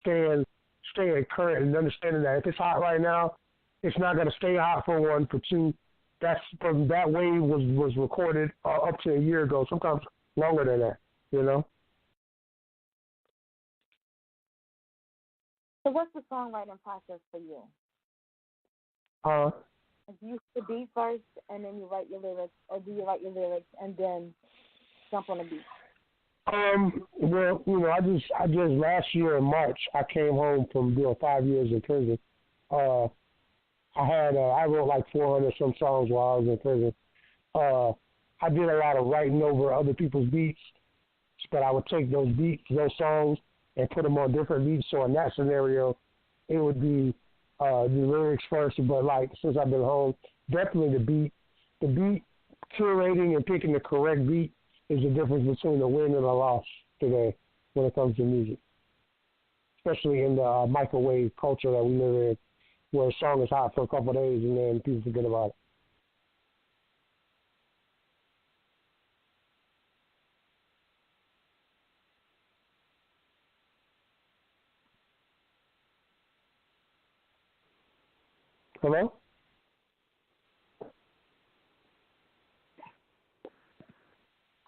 staying current and understanding that if it's hot right now, it's not going to stay hot for one, for two. That's from that wave was recorded up to a year ago, sometimes longer than that, you know. So what's the songwriting process for you? Do you the beat first and then you write your lyrics, or do you write your lyrics and then jump on the beat? Well, you know, I just last year in March I came home from doing 5 years in prison. I wrote like 400 some songs while I was in prison. I did a lot of writing over other people's beats, but I would take those beats, those songs, and put them on different beats. So in that scenario, it would be the lyrics first. But like since I've been home, definitely the beat curating and picking the correct beat is the difference between a win and a loss today when it comes to music, especially in the microwave culture that we live in, where a song is hot for a couple of days and then people forget about it. Hello?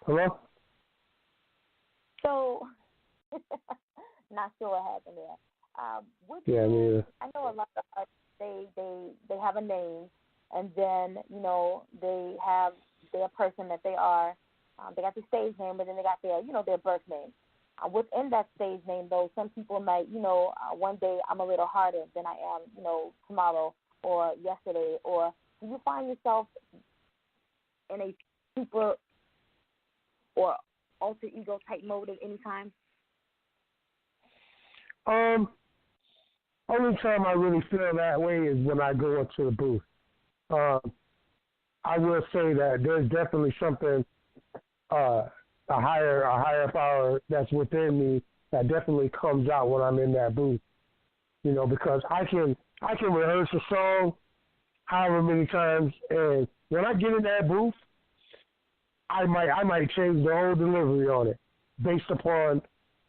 Hello? So, not sure what happened there. I know a lot of artists, they have a name, and then, you know, they have their person that they are. They got the stage name, but then they got their, you know, their birth name. Within that stage name, though, some people might, you know, one day I'm a little harder than I am, you know, tomorrow or yesterday. Or do you find yourself in a super or alter ego type mode at any time? Only time I really feel that way is when I go into the booth. I will say that there's definitely something, a higher power that's within me that definitely comes out when I'm in that booth. You know, because I can rehearse a song however many times, and when I get in that booth, I might change the whole delivery on it based upon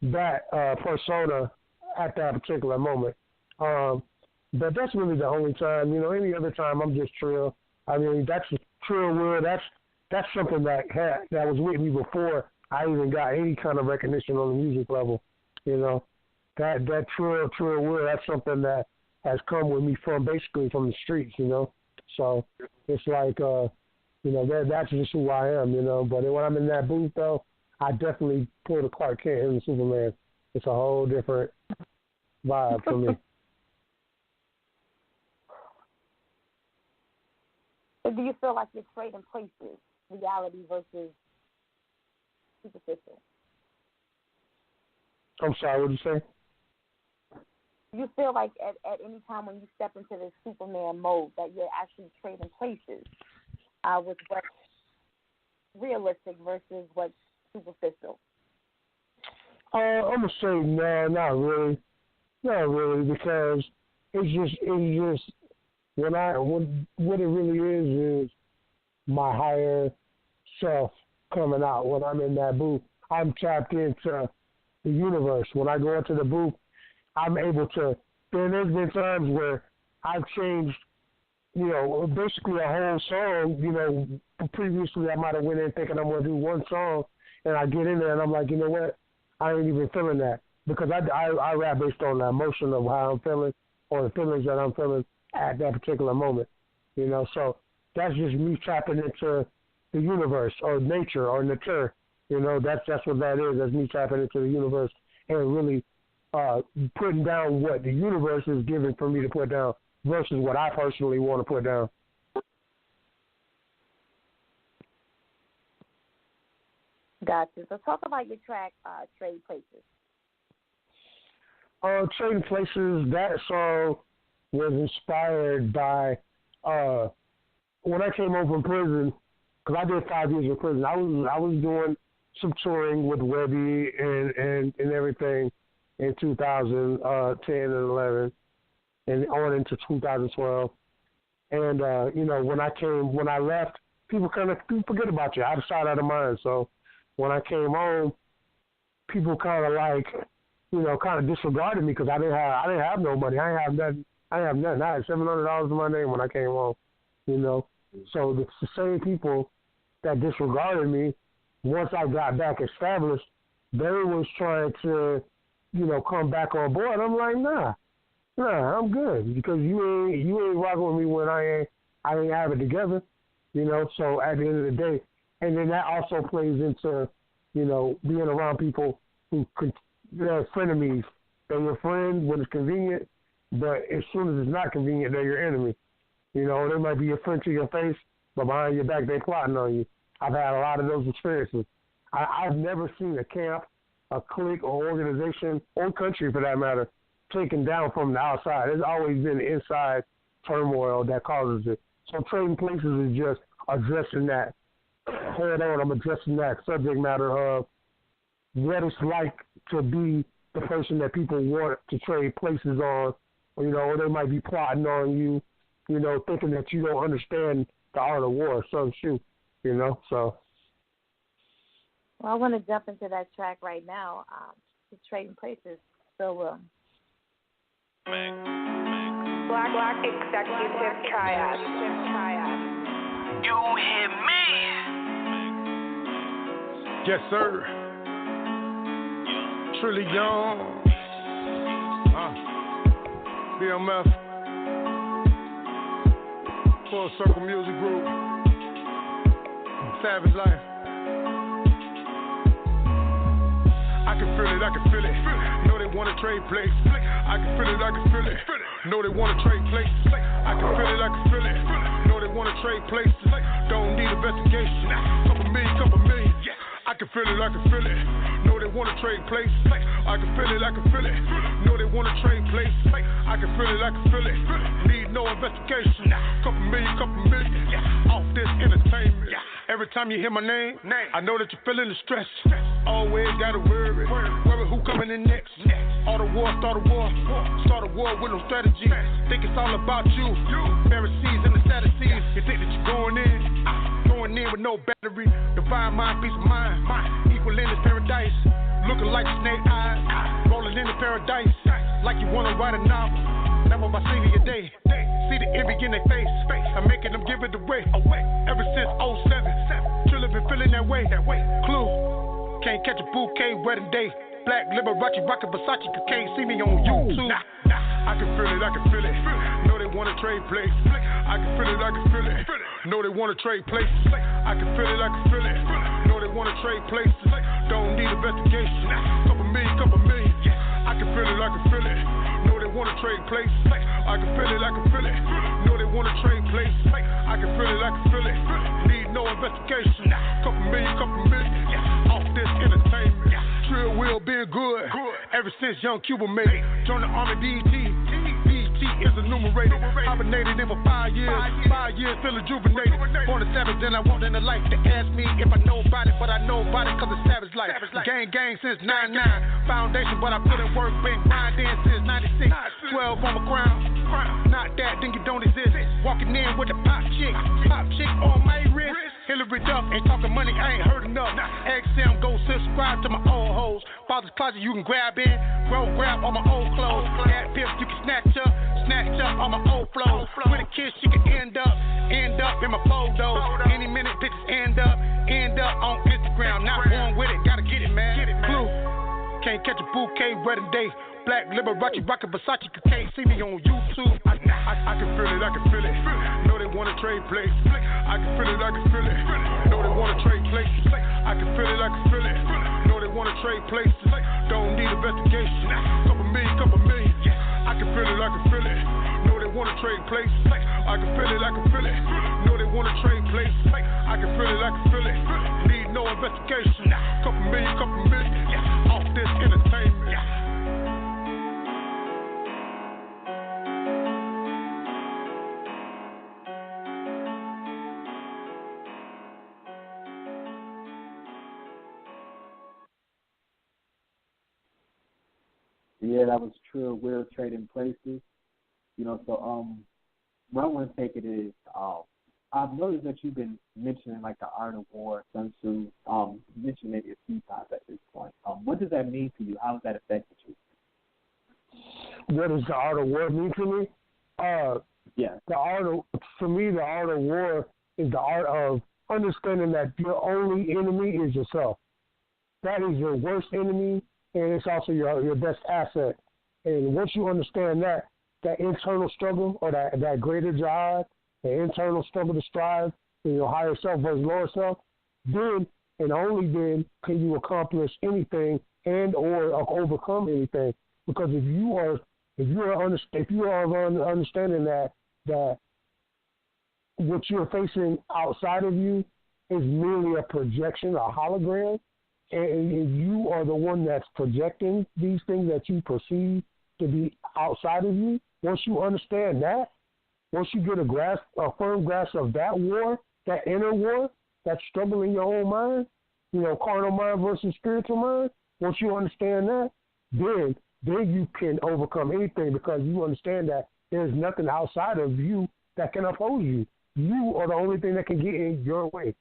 that persona at that particular moment. But that's really the only time. You know, any other time I'm just Trill. I mean, that's Trill Will. That's something that was with me before I even got any kind of recognition on the music level. You know, that Trill Will. That's something that has come with me basically from the streets. You know, so it's like you know, that's just who I am. You know, but when I'm in that booth though, I definitely pull the Clark Kent and the Superman. It's a whole different vibe for me. Do you feel like you're trading places, reality versus superficial? I'm sorry, what did you say? Do you feel like at any time when you step into this Superman mode that you're actually trading places with what's realistic versus what's superficial? I'm going to say no, not really. Not really, because it's just what it really is my higher self coming out when I'm in that booth. I'm tapped into the universe. When I go into the booth, I'm able to. There's been times where I've changed, you know, basically a whole song. You know, previously I might have went in thinking I'm going to do one song, and I get in there and I'm like, you know what? I ain't even feeling that, because I rap based on the emotion of how I'm feeling or the feelings that I'm feeling at that particular moment, you know. So that's just me tapping into the universe or nature or nature, you know. That's what that is. That's me tapping into the universe and really putting down what the universe is giving for me to put down versus what I personally want to put down. Gotcha. So talk about your track, Trading Places. Trading Places, that song was inspired by when I came home from prison, because I did 5 years in prison. I was doing some touring with Webby and everything in 2010 and 11 and on into 2012. And, you know, when I left, people forget about you, out of sight, out of mind. So when I came home, people kind of like kind of disregarded me because I didn't have no money. I didn't have nothing. I had $700 in my name when I came home. So the same people that disregarded me, once I got back established, they was trying to, come back on board. I'm like, nah, I'm good because you ain't rocking with me when I ain't have it together. So at the end of the day, and then that also plays into, being around people who they're frenemies. They're your friend when it's convenient, but as soon as it's not convenient, they're your enemy. They might be your friend to your face, but behind your back, they're plotting on you. I've had a lot of those experiences. I've never seen a camp, a clique, or organization, or country for that matter, taken down from the outside. There's always been inside turmoil that causes it. So Trading Places is just addressing that head on. I'm addressing that subject matter of what it's like to be the person that people want to trade places on, or they might be plotting on you, thinking that you don't understand the art of war. So shoot, so. Well, I want to jump into that track right now. It's Trading Places. So, Black Executive Triad. You hear me? Yes, sir. Truly young. BMF. Full Circle Music Group. Savage Life. I can feel it. Know they wanna trade places. I can feel it. Know they wanna trade places. I can feel it. Know they wanna trade places. Don't need investigation. Couple million. I can feel it. Know they wanna trade places. I can feel it. Know they wanna trade places. I can feel it. Need no investigation. Couple million. Off this entertainment. Every time you hear my name, I know that you're feeling the stress. Always gotta worry who coming in next. Start a war with no strategy. Think it's all about you. Pharisees and the Sadducees. You think that you're going in with no battery. Divine mind, peace of mind. Equal in this paradise. Looking like snake eyes. Rolling in the paradise. Like you wanna write a novel. Never by seeing your day. See the envy in their face. I'm making them give it away. Ever since 07. Trill been feeling that way. Clue. Can't catch a bouquet wedding day. Black Liberace rockin' Versace, cause can't see me on YouTube. I can feel it. Know they wanna trade places. I can feel it. Know they wanna trade places. I can feel it. Know they wanna trade places. Don't need investigation. Couple million. I can feel it. Know they wanna trade places. I can feel it. Know they wanna trade places. I can feel it. Need no investigation. Couple million. Off this entertainment. Trill Will being good. Ever since young Cuba made it. Joined the Army BEATZ is enumerated. Hibernated in for 5 years. 5 years feel rejuvenated. Born a savage, then I walked into life. They ask me if I know about it, but I know about it cause it's savage life. Gang since 99. Foundation, but I put in work. Been grinding since 96. 12 on my crown. Not that, then you don't exist. Walking in with the pop chick on my wrist. Hillary Duff ain't talking money, I ain't heard enough. XM, go subscribe to my old hoes. Father's closet, you can grab in. Grab all my old clothes. Bad pips, you can snatch up all my old flows. With a kiss, she can end up in my photos. Any minute, bitches end up on Instagram. Not born with it, gotta get it, man. Blue, can't catch a bouquet wedding day. Black Liberace rockin' Versace, cause can't see me on YouTube. I can feel it. Know they wanna trade places. I can feel it. Know they wanna trade places. I can feel it. Know they wanna trade places. Don't need investigation. Couple million. I can feel it. Know they wanna trade places. I can feel it. Know they wanna trade places. I can feel it. Need no investigation. Couple million. Off this entertainment. Yeah, that was Trill Will, Trading Places. So where I want to take it is, I've noticed that you've been mentioning like the art of war, Sun Tzu. You mentioned it a few times at this point. What does that mean to you? How has that affected you? what does the art of war mean to me? For me, the art of war is the art of understanding that your only enemy is yourself. That is your worst enemy, and it's also your best asset. And once you understand that internal struggle or that greater drive, the internal struggle to strive in your higher self versus lower self, then and only then can you accomplish anything and or overcome anything. Because if you are understanding that what you're facing outside of you is merely a projection, a hologram, and you are the one that's projecting these things that you perceive to be outside of you. Once you understand that, once you get a firm grasp of that war, that inner war, that struggle in your own mind, carnal mind versus spiritual mind, once you understand that, then you can overcome anything because you understand that there's nothing outside of you that can oppose you. You are the only thing that can get in your way,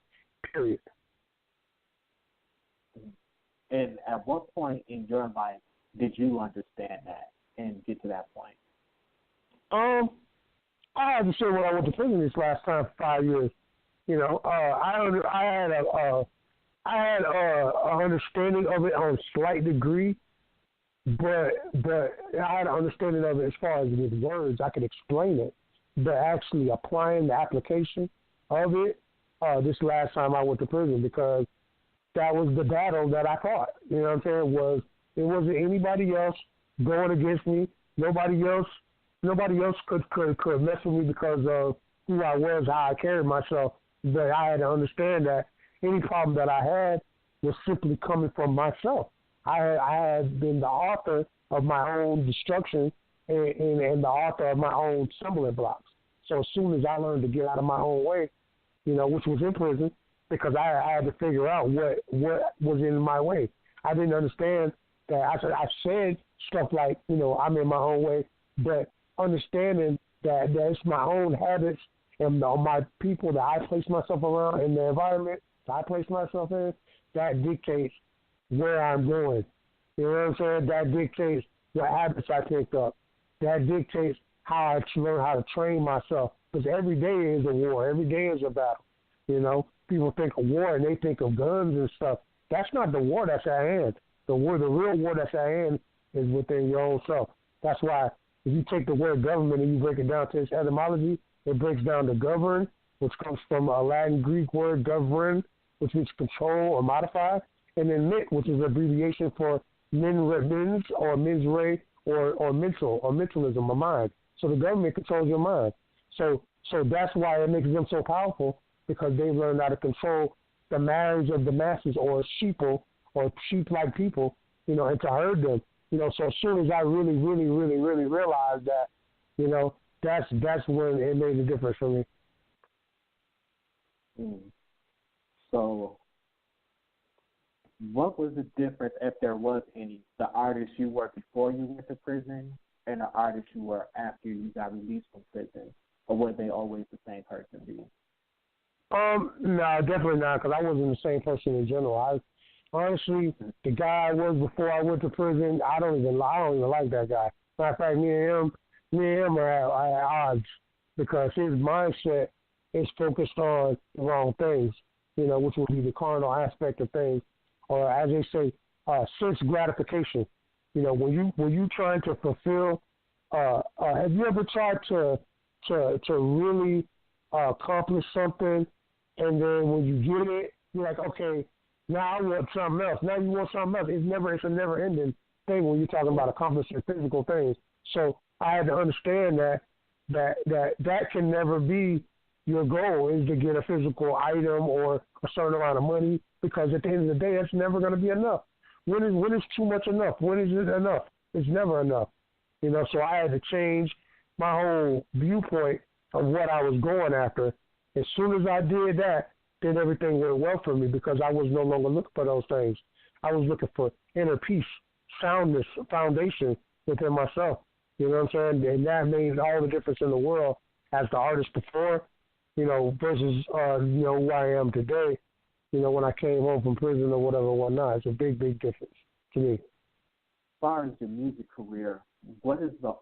period. And at what point in your life did you understand that and get to that point? I had to say when I went to prison this last time for 5 years. I had a understanding of it on a slight degree, but I had an understanding of it as far as with words. I could explain it, but actually applying the application of it this last time I went to prison, because that was the battle that I fought. You know what I'm saying? It wasn't anybody else going against me. Nobody else could mess with me because of who I was, how I carried myself. But I had to understand that any problem that I had was simply coming from myself. I had been the author of my own destruction and the author of my own stumbling blocks. So as soon as I learned to get out of my own way, which was in prison, because I had to figure out what was in my way. I didn't understand that. I said stuff like, I'm in my own way, but understanding that it's my own habits and my people that I place myself around and the environment that I place myself in, that dictates where I'm going. You know what I'm saying? That dictates what habits I pick up. That dictates how I learn how to train myself. Because every day is a war. Every day is a battle. People think of war and they think of guns and stuff. That's not the war that's at hand. The real war that's at hand is within your own self. That's why if you take the word government and you break it down to its etymology, it breaks down to govern, which comes from a Latin Greek word govern, which means control or modify, and then mit, which is an abbreviation for mens or mens re or mental or mentalism or mind. So the government controls your mind. So that's why it makes them so powerful, because they've learned how to control the marriage of the masses or sheeple or sheep-like people, and to herd them. So as soon as I really, really, really, really realized that, that's when it made a difference for me. So what was the difference, if there was any, the artist you were before you went to prison and the artist you were after you got released from prison? Or were they always the same person to you? No, definitely not, because I wasn't the same person in general. Honestly, the guy I was before I went to prison, I don't even like that guy. Matter of fact, me and him are at odds, because his mindset is focused on the wrong things, which would be the carnal aspect of things, or as they say, sense gratification. When you trying to fulfill, have you ever tried to really accomplish something, and then when you get it, you're like, okay, now I want something else. Now you want something else. It's a never ending thing when you're talking about accomplishing physical things. So I had to understand that can never be your goal, is to get a physical item or a certain amount of money, because at the end of the day, it's never going to be enough. When is too much enough? When is it enough? It's never enough. So I had to change my whole viewpoint of what I was going after. As soon as I did that, then everything went well for me, because I was no longer looking for those things. I was looking for inner peace, soundness, foundation within myself. You know what I'm saying? And that made all the difference in the world as the artist before, versus, who I am today, when I came home from prison or whatever, whatnot. It's a big, big difference to me. As far as your music career, what is the